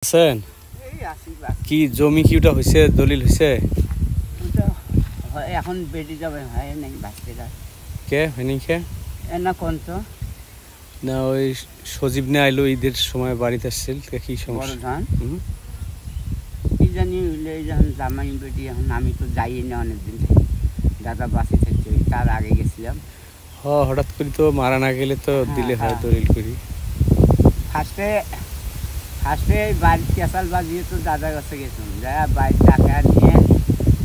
আছেন কি জমি কি ওটা হইছে দলিল হইছে এখন বেটি যাবে হয় নাই বাচ্চারা কে হয়নি কে না কোন তো না ওই সজীব নে আইলো ঈদের সময় বাড়িতে আসছিল কি বড় সমস্যা ধান কি জানি এই যখন জামাই বেটি এখন আমি তো যাই না অনেকদিন থেকে দাদা বাসে থাকছে তার আগে গেছিলাম হঠাৎ করে তো মারা না গেলে তো দিলে হয় দলিল করি ফার্স্টে বাড়ি চেঁচাল বাজিয়ে তো দাদার কাছে গেছিলাম যা বাড়ির টাকা নিয়ে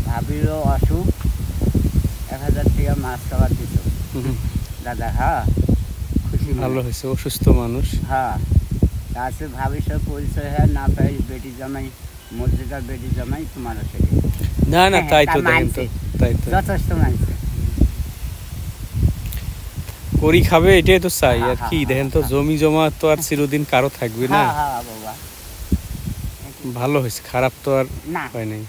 ভাবিল অসুখ 1000 টাকা মাছ খাবার দিত দাদা খুশি ভালো হয়েছে অসুস্থ মানুষ তারপরে ভাবি সব পরিচয় না পাই বেটি জামাই মসজিদার বেটি জামাই তোমার সাথে না না তাই তো দেখেন তো তাই তো যথেষ্ট মানছে করি খাবে এটাই তো চাই আর কি দেখেন তো জমি জমা তো আর চিরদিন কারো থাকবে না বাবা ভালো হয়েছে খারাপ তো আর হয় নাই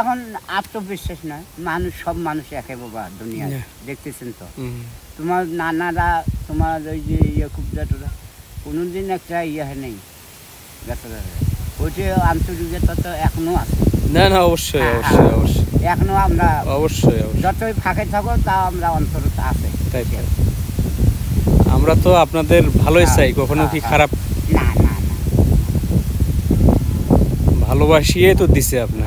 এখন আত্মবিশ্বাস নয় মানুষ সব মানুষ একে বাবা দুনিয়া দেখতেছেন তো তোমার নানারা তোমার ওই যে খুব জাতরা কোনোদিন একটা নেই ওইটা আন্তরিকতা তো এখনো আছে না না অবশ্যই অবশ্যই অবশ্যই এখনো আমরা অবশ্যই যতই ফাঁকে থাকো তা আমরা অন্তরতা আছে তাই আমরা তো আপনাদের ভালোই চাই কখনো কি খারাপ না না ভালোবাসিয়ে তো দিছে আপনার